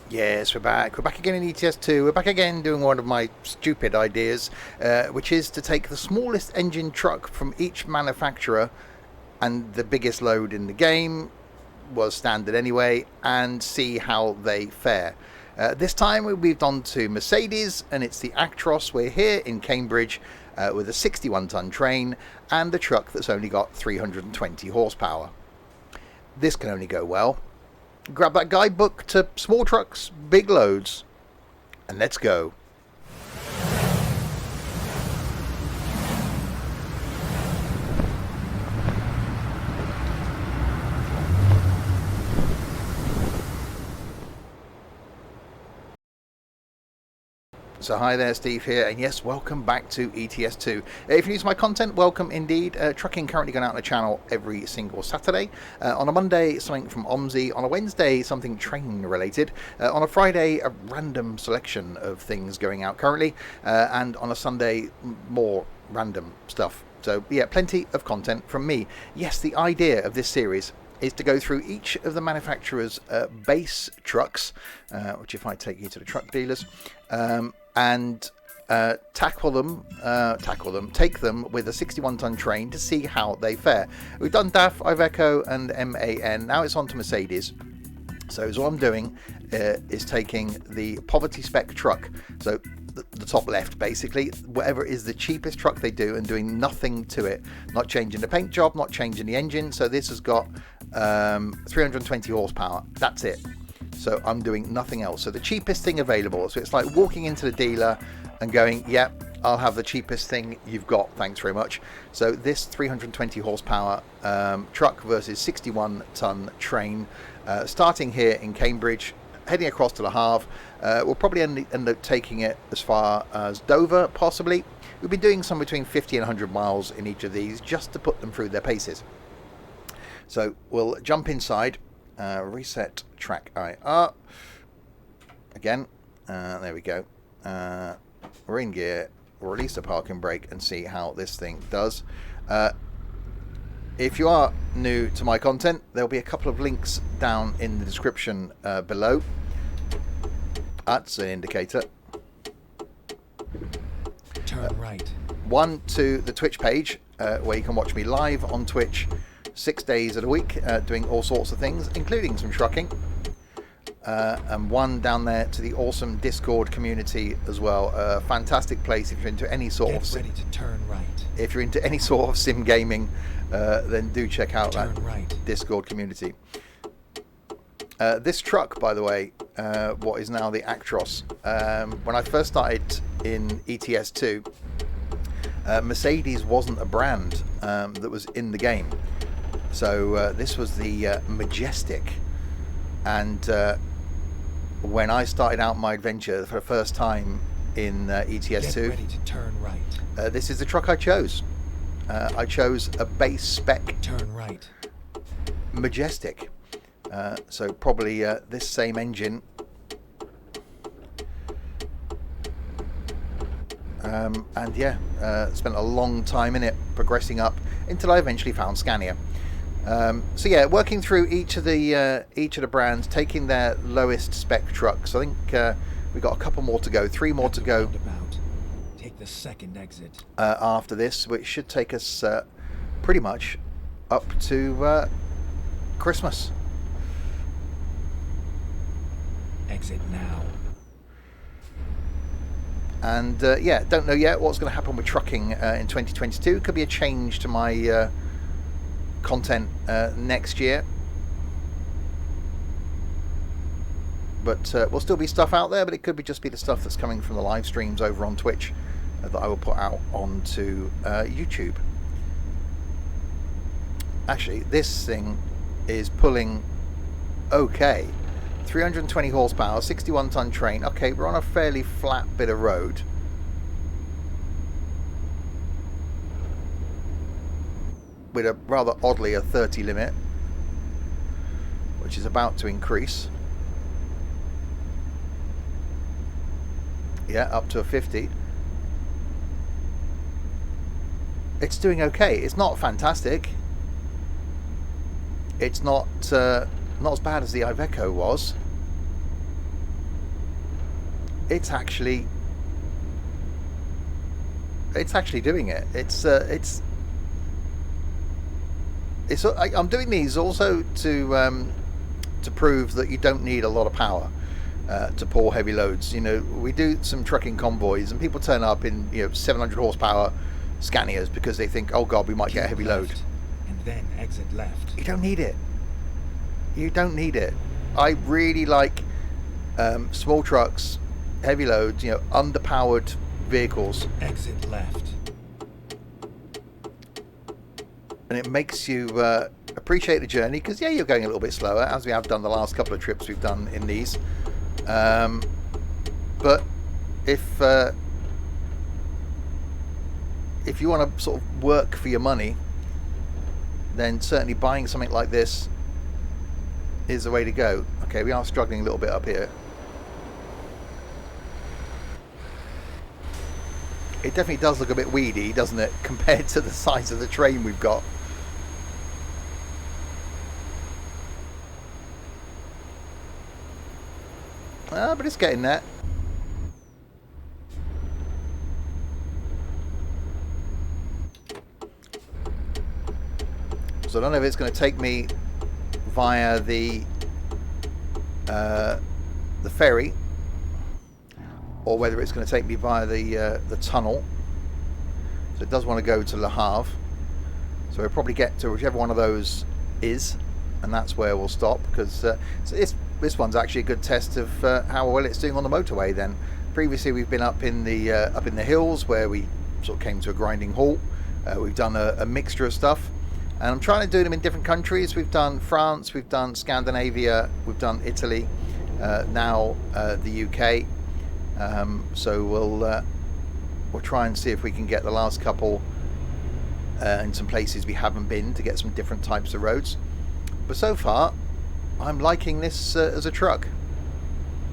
Yes, we're back. We're back again in ETS2. We're back again doing one of my stupid ideas, which is to take the smallest engine truck from each manufacturer, and the biggest load in the game was standard anyway, and see how they fare. This time we moved on to Mercedes, and it's the Actros. We're here in Cambridge with a 61-ton train and the truck that's only got 320 horsepower. This can only go well. Grab that guidebook to small trucks, big loads, and let's go. So hi there, Steve here, and yes, welcome back to ETS2. If you're new to my content, welcome indeed. Trucking currently going out on the channel every single Saturday. On a Monday, something from OMSI. On a Wednesday, something train related. On a Friday, a random selection of things going out currently. And on a Sunday, more random stuff. So yeah, plenty of content from me. Yes, the idea of this series is to go through each of the manufacturer's base trucks, which if I take you to the truck dealers, and take them with a 61-ton train to see how they fare. We've done DAF, Iveco and MAN. Now it's on to Mercedes. So all I'm doing is taking the poverty spec truck, so the top left basically, whatever is the cheapest truck they do, and doing nothing to it, not changing the paint job, not changing the engine. So this has got 320 horsepower, that's it. So I'm doing nothing else. So the cheapest thing available. So it's like walking into the dealer and going, yep, I'll have the cheapest thing you've got, thanks very much. So this 320 horsepower truck versus 61-ton train, starting here in Cambridge, heading across to Le Havre. We'll probably end up taking it as far as Dover, possibly. We've been doing some between 50 and 100 miles in each of these, just to put them through their paces. So we'll jump inside, reset track IR. Again, there we go. We're in gear, we'll release the parking brake and see how this thing does. If you are new to my content, there'll be a couple of links down in the description below. That's an indicator. Turn right. One to the Twitch page, where you can watch me live on Twitch 6 days of the week, doing all sorts of things, including some trucking. And one down there to the awesome Discord community as well. A fantastic place if you're into any sort of ready to turn right. If you're into any sort of sim gaming, then do check out Turn that right. Discord community. This truck, by the way, what is now the Actros, when I first started in ETS2, Mercedes wasn't a brand that was in the game. So this was the Majestic, and when I started out my adventure for the first time in ETS2, Get ready to turn right. this is the truck I chose. I chose a base spec Turn right. Majestic. So probably this same engine. And yeah, spent a long time in it, progressing up until I eventually found Scania. So yeah, working through each of the brands, taking their lowest spec trucks. I think we've got a couple more to go, 3 more to go. Roundabout. Take the second exit. After this, which should take us pretty much up to Christmas. Exit now. And yeah, don't know yet what's going to happen with trucking in 2022. Could be a change to my content next year, but will still be stuff out there, but it could be just be the stuff that's coming from the live streams over on Twitch that I will put out onto YouTube. Actually, this thing is pulling okay. 320 horsepower, 61-ton train. Okay, we're on a fairly flat bit of road. With a rather oddly a 30 limit, which is about to increase. Yeah, up to a 50. It's doing okay. It's not fantastic. It's not as bad as the Iveco was. it's actually doing it. I'm doing these also to prove that you don't need a lot of power to pull heavy loads. You know, we do some trucking convoys and people turn up in 700 horsepower Scanias because they think, oh god, we might get a heavy load. And then exit left. You don't need it. You don't need it. I really like small trucks, heavy loads, underpowered vehicles. Exit left. And it makes you appreciate the journey because, yeah, you're going a little bit slower, as we have done the last couple of trips we've done in these. But if you want to sort of work for your money, then certainly buying something like this is the way to go. Okay, we are struggling a little bit up here. It definitely does look a bit weedy, doesn't it, compared to the size of the train we've got. But it's getting there. So I don't know if it's going to take me via the ferry, or whether it's going to take me via the tunnel. So it does want to go to Le Havre. So we'll probably get to whichever one of those is, and that's where we'll stop, because this one's actually a good test of how well it's doing on the motorway. Then previously we've been up in the hills where we sort of came to a grinding halt. We've done a mixture of stuff, and I'm trying to do them in different countries. We've done France, we've done Scandinavia, we've done Italy, now the UK. So we'll try and see if we can get the last couple in some places we haven't been, to get some different types of roads. But so far, I'm liking this as a truck.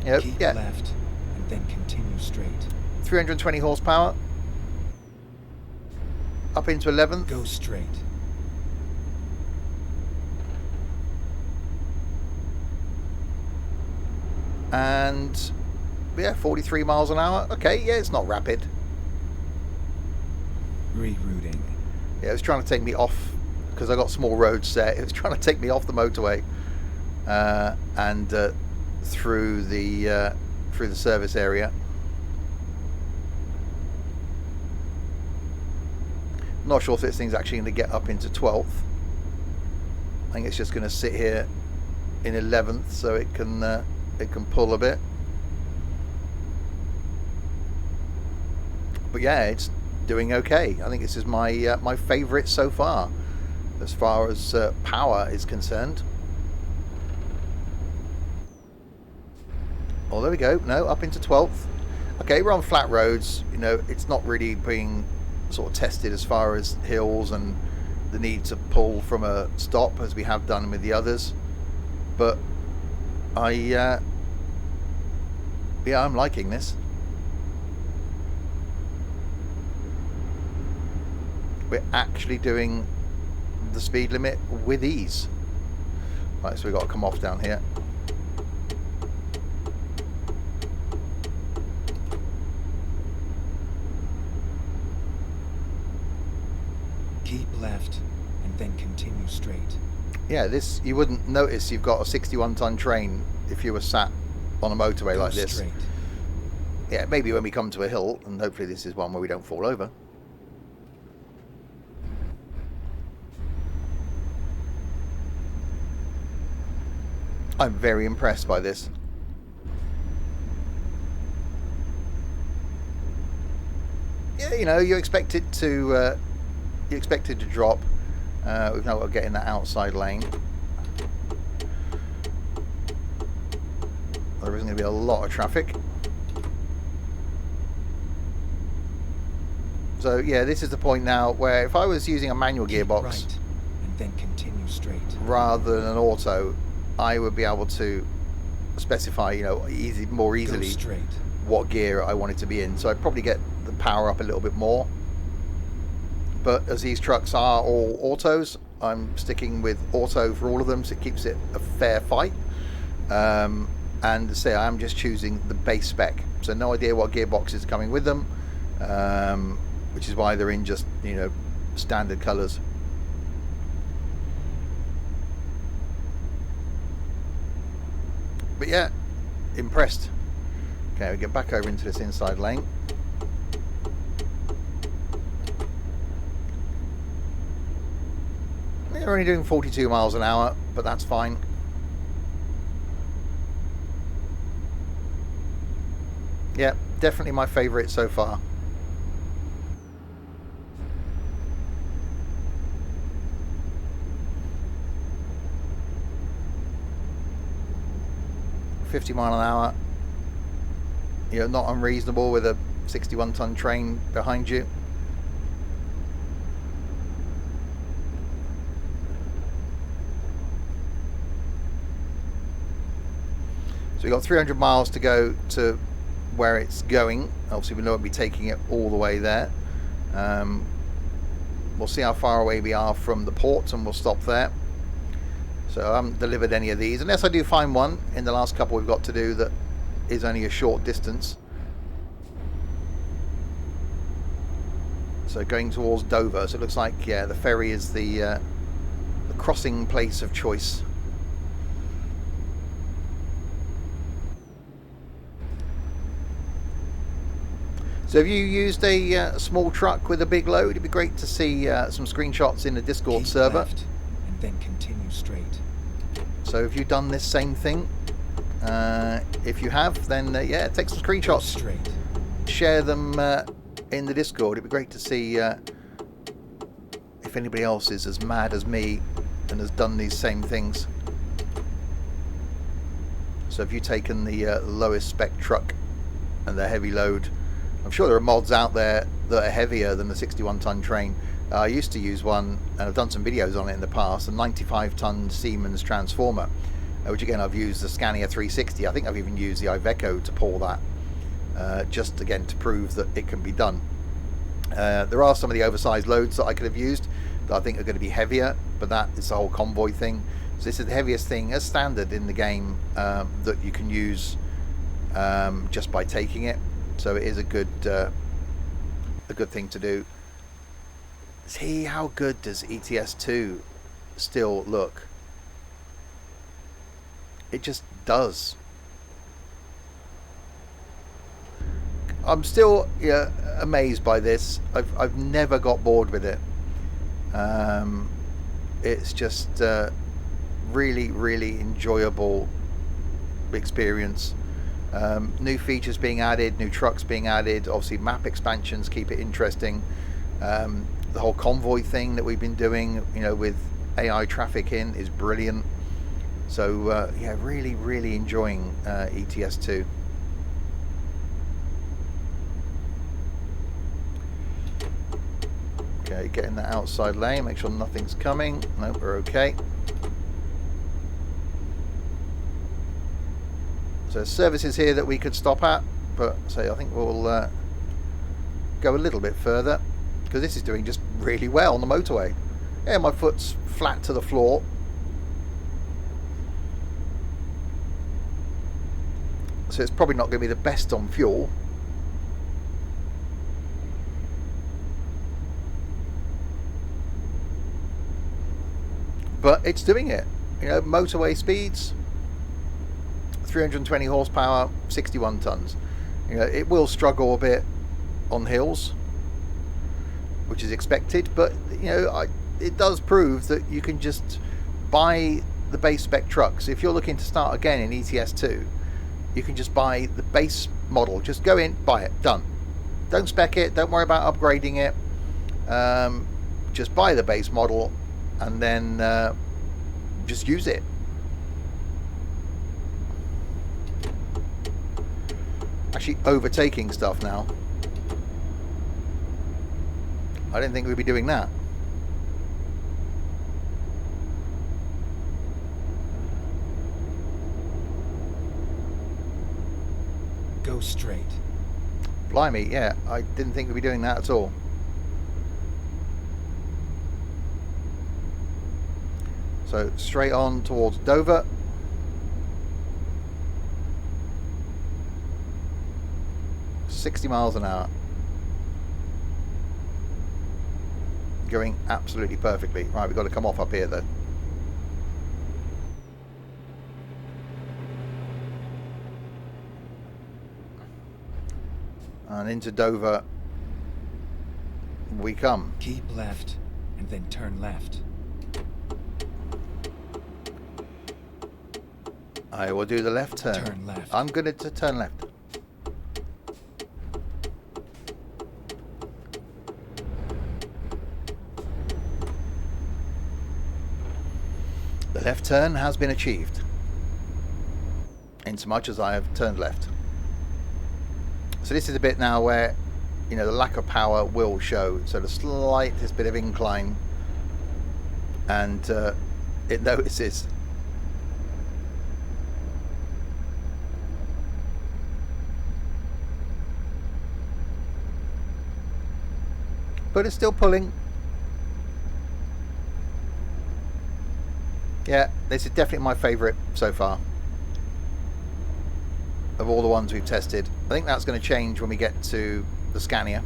Keep left and then continue straight. 320 horsepower. Up into 11th. Go straight. And yeah, 43 miles an hour. Okay, yeah, it's not rapid. Rerouting. Yeah, it was trying to take me off because I got small roads there. It was trying to take me off the motorway and through the service area. Not sure if this thing's actually going to get up into 12th. I think it's just going to sit here in 11th, so it can pull a bit. But yeah, it's doing okay. I think this is my my favourite so far as power is concerned. Oh, there we go. No, up into 12th. Okay, we're on flat roads. It's not really being sort of tested as far as hills and the need to pull from a stop as we have done with the others. But I'm liking this. We're actually doing the speed limit with ease. Right, so we've got to come off down here. Keep left and then continue straight. Yeah, this, you wouldn't notice you've got a 61-ton train if you were sat on a motorway like this. Straight. Yeah, maybe when we come to a hill, and hopefully this is one where we don't fall over. I'm very impressed by this. Yeah, you expect it to drop. We've now got to get in that outside lane. There isn't going to be a lot of traffic. So yeah, this is the point now where if I was using a manual gearbox, right, and then continue straight, rather than an auto, I would be able to specify, more easily what gear I want it to be in. So I'd probably get the power up a little bit more. But as these trucks are all autos, I'm sticking with auto for all of them, so it keeps it a fair fight. And And say I am just choosing the base spec, so no idea what gearboxes are coming with them, which is why they're in just, you know, standard colors. But yeah, impressed. Okay, we get back over into this inside lane. We're only doing 42 miles an hour, but that's fine. Yeah, definitely my favourite so far. $50 miles an hour. You know, not unreasonable with a 61-ton train behind you. So we've got 300 miles to go to where it's going. Obviously we know we'll be taking it all the way there. We'll see how far away we are from the port and we'll stop there. So I haven't delivered any of these, unless I do find one in the last couple we've got to do that is only a short distance. So going towards Dover, so it looks like, yeah, the ferry is the crossing place of choice. So if you used a small truck with a big load, it'd be great to see some screenshots in the Discord Keep server. left and then continue straight. So if you've done this same thing, if you have, then yeah, take some screenshots. Straight. Share them in the Discord. It'd be great to see if anybody else is as mad as me and has done these same things. So if you've taken the lowest spec truck and the heavy load, I'm sure there are mods out there that are heavier than the 61-ton train. I used to use one, and I've done some videos on it in the past, a 95-ton Siemens transformer, which again I've used the Scania 360. I think I've even used the Iveco to pull that, just again to prove that it can be done. There are some of the oversized loads that I could have used that I think are going to be heavier, but that is the whole convoy thing. So this is the heaviest thing as standard in the game that you can use just by taking it. So it is a good thing to do. See, how good does ETS2 still look? It just does. I'm still amazed by this. I've never got bored with it. It's just really, really enjoyable experience. New features being added, new trucks being added, obviously map expansions keep it interesting. The whole convoy thing that we've been doing, you know, with AI traffic in is brilliant. So yeah, really, really enjoying ETS2. Okay, get in that outside lane, make sure nothing's coming. Nope, we're okay. So there's services here that we could stop at, but say I think we'll go a little bit further because this is doing just really well on the motorway. Yeah, my foot's flat to the floor. So it's probably not going to be the best on fuel. But it's doing it. You know, motorway speeds, 320 horsepower, 61 tons. You know, it will struggle a bit on hills, which is expected, but you know, it does prove that you can just buy the base spec trucks. If you're looking to start again in ETS2, you can just buy the base model. Just go in, buy it, done. Don't spec it, don't worry about upgrading it. Just buy the base model and then just use it. Actually overtaking stuff now. I didn't think we'd be doing that. Go straight. Blimey, yeah, I didn't think we'd be doing that at all. So straight on towards Dover. 60 miles an hour. Going absolutely perfectly. Right, we've got to come off up here though. And into Dover we come. Keep left and then turn left. I will do the left turn. Turn left. I'm going to turn left. The left turn has been achieved, insomuch as I have turned left. So this is a bit now where, you know, the lack of power will show. So the slightest bit of incline, and it notices. But it's still pulling. Yeah, this is definitely my favourite so far of all the ones we've tested. I think that's going to change when we get to the Scania,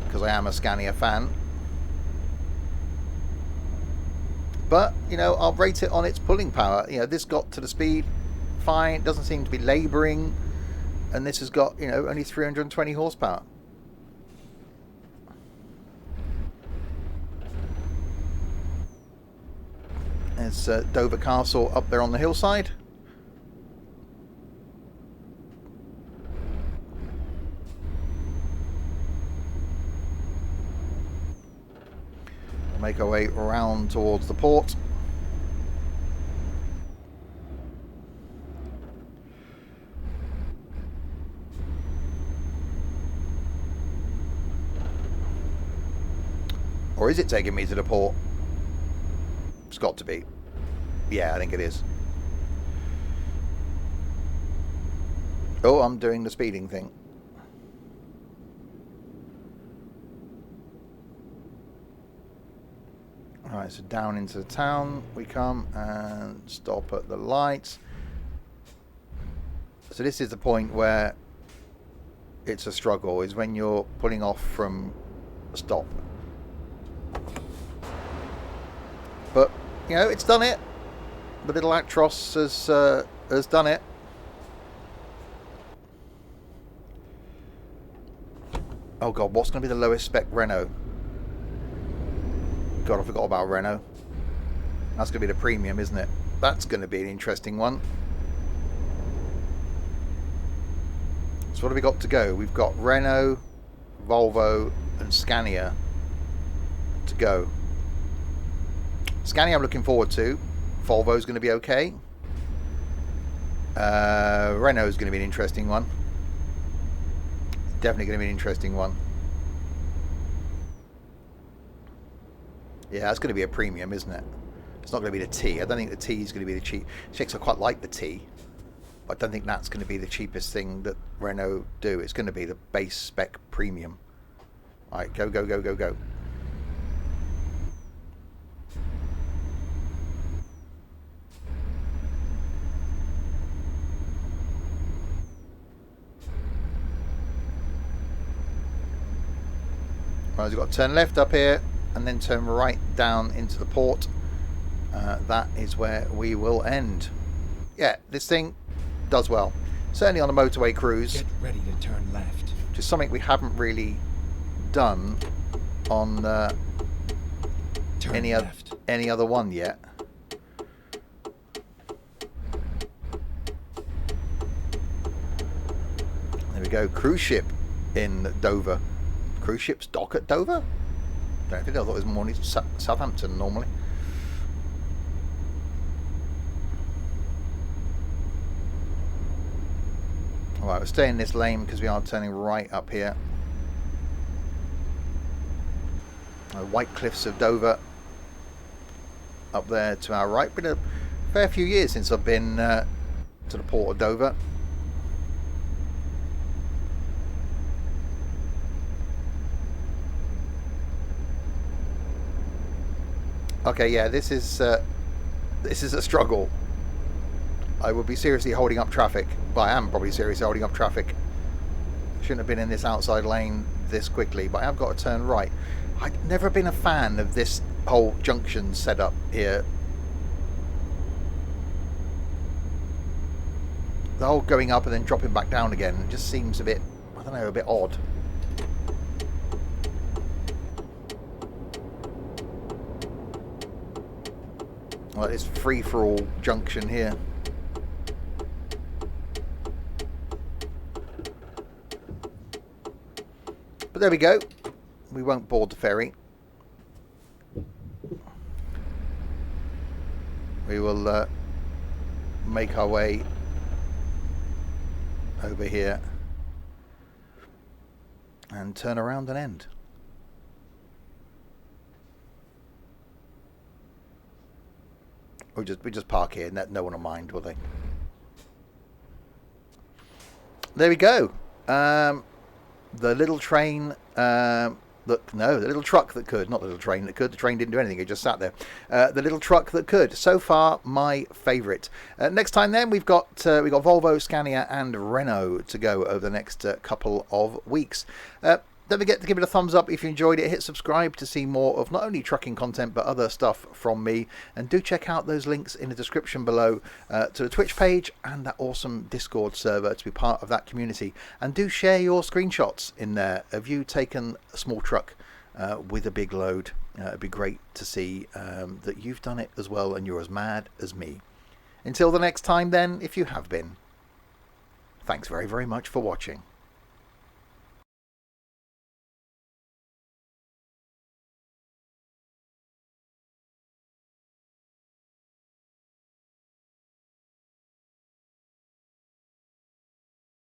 because I am a Scania fan. But, you know, I'll rate it on its pulling power. You know, this got to the speed fine, doesn't seem to be labouring, and this has got, you know, only 320 horsepower. There's Dover Castle up there on the hillside. We'll make our way around towards the port. Or is it taking me to the port? It's got to be. Yeah, I think it is. Oh, I'm doing the speeding thing. Alright, so down into the town we come and stop at the lights. So this is the point where it's a struggle, is when you're pulling off from a stop. But, you know, it's done it. The little Actros has done it. Oh god, what's going to be the lowest spec Renault? God, I forgot about Renault. That's going to be the premium, isn't it? That's going to be an interesting one. So what have we got to go? We've got Renault, Volvo and Scania to go. Scania I'm looking forward to. Volvo's going to be okay. Renault's going to be an interesting one. Definitely going to be an interesting one. Yeah, that's going to be a premium, isn't it? It's not going to be the T. I don't think the T is going to be the cheap. Chicks, I quite like the T, but I don't think that's going to be the cheapest thing that Renault do. It's going to be the base spec premium. All right, go, go, go, go, go. Right, we've got to turn left up here and then turn right down into the port. That is where we will end. Yeah, this thing does well. Certainly on a motorway cruise. Get ready to turn left. Which is something we haven't really done on any other one yet. There we go, cruise ship in Dover. Cruise ships dock at Dover? Don't think I thought it was more Southampton normally. Alright, we'll stay in this lane because we are turning right up here. The White Cliffs of Dover up there to our right. Been a fair few years since I've been to the port of Dover. Okay, yeah, this is a struggle. I would be seriously holding up traffic. Well, I am probably seriously holding up traffic. Shouldn't have been in this outside lane this quickly, but I have got to turn right. I've never been a fan of this whole junction setup here. The whole going up and then dropping back down again just seems a bit, I don't know, a bit odd. Well, it's free-for-all junction here. But there we go. We won't board the ferry. We will make our way over here and turn around and end. We just park here. No one will mind, will they? There we go. The little train, the little truck that could, not the little train that could. The train didn't do anything; it just sat there. The little truck that could. So far, my favourite. Next time, then we've got Volvo, Scania, and Renault to go over the next couple of weeks. Don't forget to give it a thumbs up if you enjoyed it. Hit subscribe to see more of not only trucking content but other stuff from me. And do check out those links in the description below to the Twitch page and that awesome Discord server to be part of that community. And do share your screenshots in there of you taking a small truck with a big load. It'd be great to see that you've done it as well and you're as mad as me. Until the next time then, if you have been, thanks very, very much for watching.